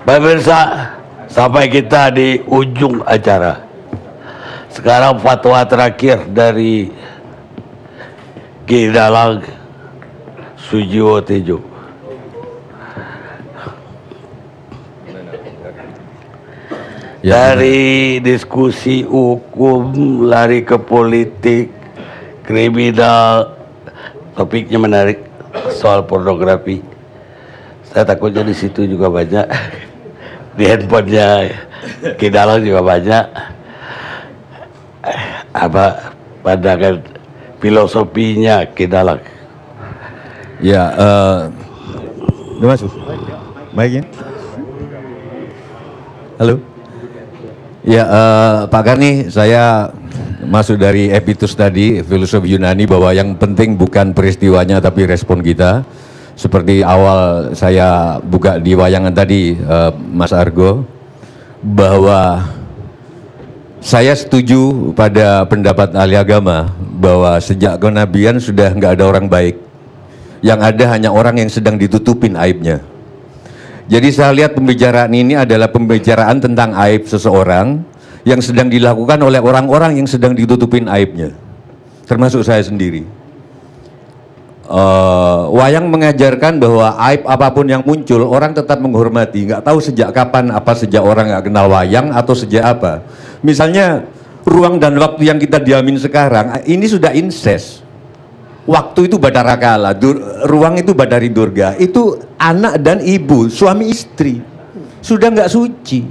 Pemirsa, sampai kita di ujung acara. Sekarang fatwa terakhir dari Ki Dalang Sujiwo Tejo. Dari diskusi hukum lari ke politik, kriminal, topiknya menarik soal pornografi. Saya takutnya di situ juga banyak, di handphonenya Ki Dalang juga banyak apa pandangan filosofinya Ki Dalang. Ya, udah masuk. Baik ya. Halo. Ya, Pak Karni, saya masuk dari Epictetus tadi, filosofi Yunani, bahwa yang penting bukan peristiwanya tapi respon kita. Seperti awal saya buka di wayangan tadi, Mas Argo, bahwa saya setuju pada pendapat ahli agama bahwa sejak kenabian sudah nggak ada orang baik. Yang ada hanya orang yang sedang ditutupin aibnya. Jadi saya lihat pembicaraan ini adalah pembicaraan tentang aib seseorang yang sedang dilakukan oleh orang-orang yang sedang ditutupin aibnya, termasuk saya sendiri. Wayang mengajarkan bahwa aib apapun yang muncul, orang tetap menghormati. Nggak tahu sejak kapan, apa sejak orang nggak kenal wayang atau sejak apa. Misalnya ruang dan waktu yang kita diamin sekarang, ini sudah incest. Waktu itu Bathara Kala, ruang itu Bathari Durga, itu anak dan ibu, suami istri, sudah nggak suci.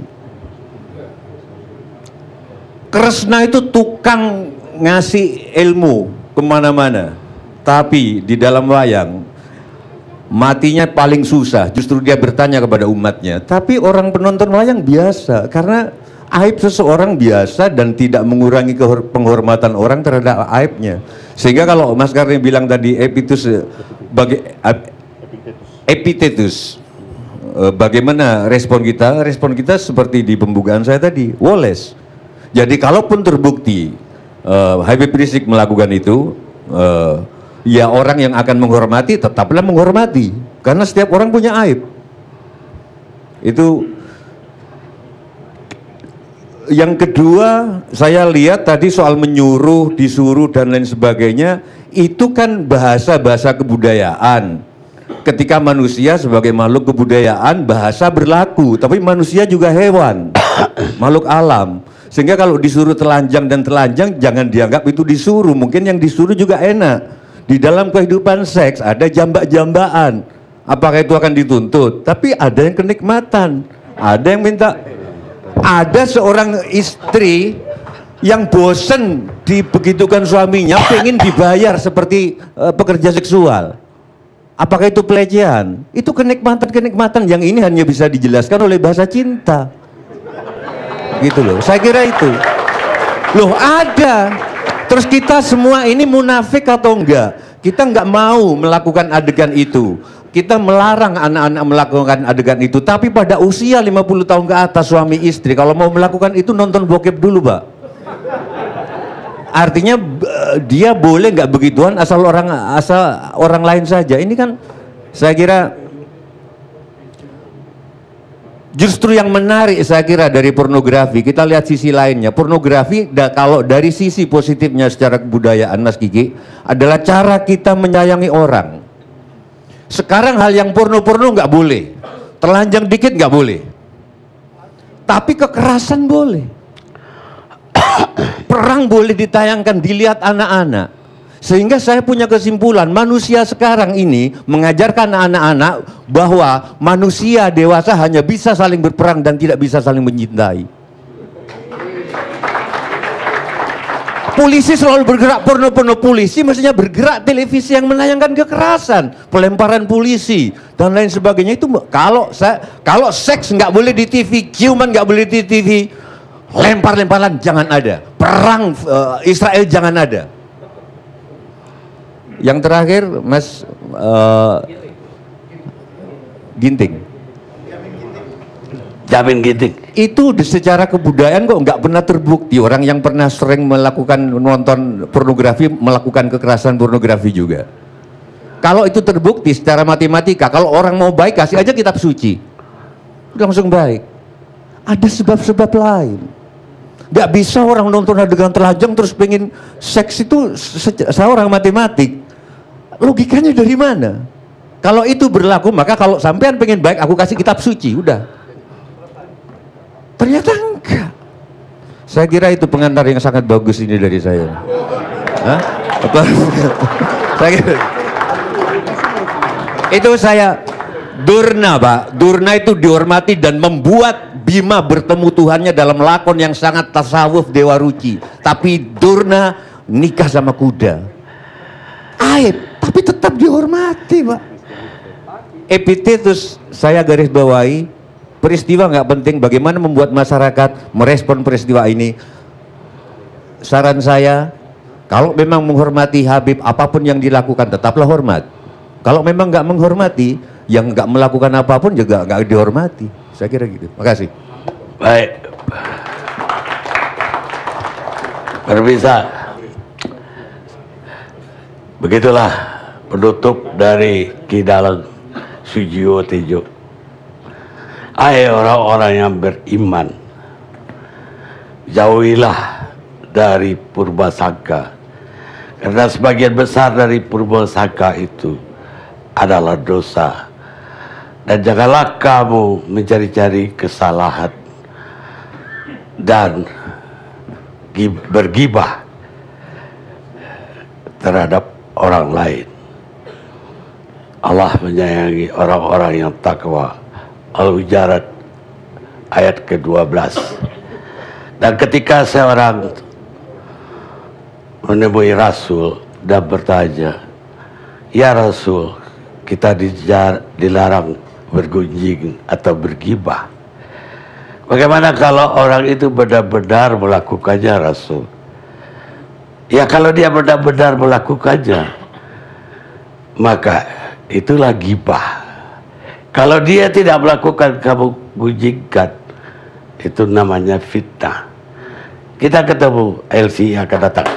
Kresna itu tukang ngasih ilmu kemana-mana, tapi di dalam wayang matinya paling susah, justru dia bertanya kepada umatnya. Tapi orang penonton wayang biasa, karena aib seseorang biasa dan tidak mengurangi penghormatan orang terhadap aibnya. Sehingga kalau Mas Karni bilang tadi Epictetus, bagaimana respon kita? Respon kita seperti di pembukaan saya tadi, woles. Jadi kalaupun terbukti Habib Rizik melakukan itu, ya orang yang akan menghormati tetaplah menghormati, karena setiap orang punya aib. Itu. Yang kedua, saya lihat tadi soal menyuruh, disuruh dan lain sebagainya, itu kan bahasa-bahasa kebudayaan. Ketika manusia sebagai makhluk kebudayaan, bahasa berlaku, tapi manusia juga hewan, makhluk alam. Sehingga kalau disuruh telanjang dan telanjang, jangan dianggap itu disuruh, mungkin yang disuruh juga enak. Di dalam kehidupan seks ada jambak-jambaan, apakah itu akan dituntut? Tapi ada yang kenikmatan, ada yang minta. Ada seorang istri yang bosen dibegitukan suaminya, pengen dibayar seperti pekerja seksual. Apakah itu pelecehan? Itu kenikmatan-kenikmatan yang ini hanya bisa dijelaskan oleh bahasa cinta. Gitu loh, saya kira itu. Loh ada. Terus kita semua ini munafik atau enggak? Kita enggak mau melakukan adegan itu. Kita melarang anak-anak melakukan adegan itu, tapi pada usia 50 tahun ke atas suami istri kalau mau melakukan itu nonton bokep dulu, Pak. Artinya dia boleh nggak begituan asal orang lain saja. Ini kan saya kira justru yang menarik saya kira dari pornografi. Kita lihat sisi lainnya. Pornografi kalau dari sisi positifnya secara kebudayaan, Mas Kiki, adalah cara kita menyayangi orang. Sekarang hal yang porno-porno nggak boleh, telanjang dikit nggak boleh, tapi kekerasan boleh. Perang boleh ditayangkan, dilihat anak-anak. Sehingga saya punya kesimpulan, manusia sekarang ini mengajarkan anak-anak bahwa manusia dewasa hanya bisa saling berperang dan tidak bisa saling mencintai. Polisi selalu bergerak porno-porno, polisi mestinya bergerak televisi yang menayangkan kekerasan, pelemparan polisi dan lain sebagainya. Itu kalau seks nggak boleh di TV, ciuman nggak boleh di TV, lempar-lemparan jangan ada, perang Israel jangan ada. Yang terakhir, Mas Ginting. Jamin Ginting. Itu secara kebudayaan kok nggak pernah terbukti orang yang pernah sering melakukan nonton pornografi melakukan kekerasan pornografi juga. Kalau itu terbukti secara matematika, kalau orang mau baik kasih aja kitab suci. langsung baik. Ada sebab-sebab lain. Gak bisa orang nonton adegan telanjang terus pengen seks itu seorang matematik. Logikanya dari mana? Kalau itu berlaku, maka kalau sampean pengen baik, aku kasih kitab suci, udah. Ternyata enggak. Saya kira itu pengantar yang sangat bagus ini dari saya. Hah? Apa? Saya kira. Itu saya Durna, Pak. Durna itu dihormati dan membuat Bima bertemu Tuhannya dalam lakon yang sangat tasawuf Dewa Ruci. Tapi Durna nikah sama kuda. Aib, tapi tetap dihormati, Pak. Epitetus saya garis bawahi, peristiwa nggak penting, bagaimana membuat masyarakat merespon peristiwa ini. Saran saya, kalau memang menghormati Habib, apapun yang dilakukan tetaplah hormat. Kalau memang nggak menghormati, yang nggak melakukan apapun juga nggak dihormati. Saya kira gitu. Makasih. Baik. Pemirsa, begitulah penutup dari Ki Dalang Sujiwo Tejo. Hai orang-orang yang beriman, jauhilah dari purbasangka, karena sebagian besar dari purbasangka itu adalah dosa. Dan janganlah kamu mencari-cari kesalahan dan bergibah terhadap orang lain. Allah menyayangi orang-orang yang takwa. Al-Hujarat ayat ke-12. Dan ketika seorang menemui Rasul dan bertanya, "Ya Rasul, kita dilarang bergunjing atau bergibah. Bagaimana kalau orang itu benar-benar melakukannya, Rasul?" Ya, kalau dia benar-benar melakukannya, maka itulah gibah. Kalau dia tidak melakukan, kamu gunjingkan, itu namanya fitnah. Kita ketemu LC akan datang.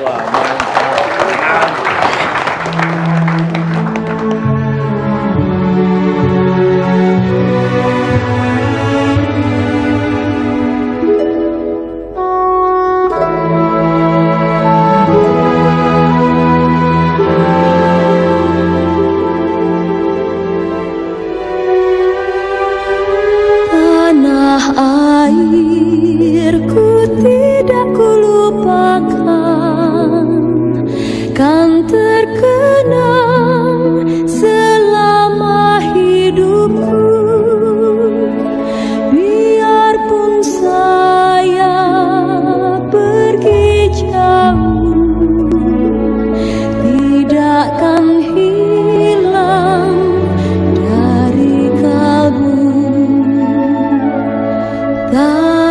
God.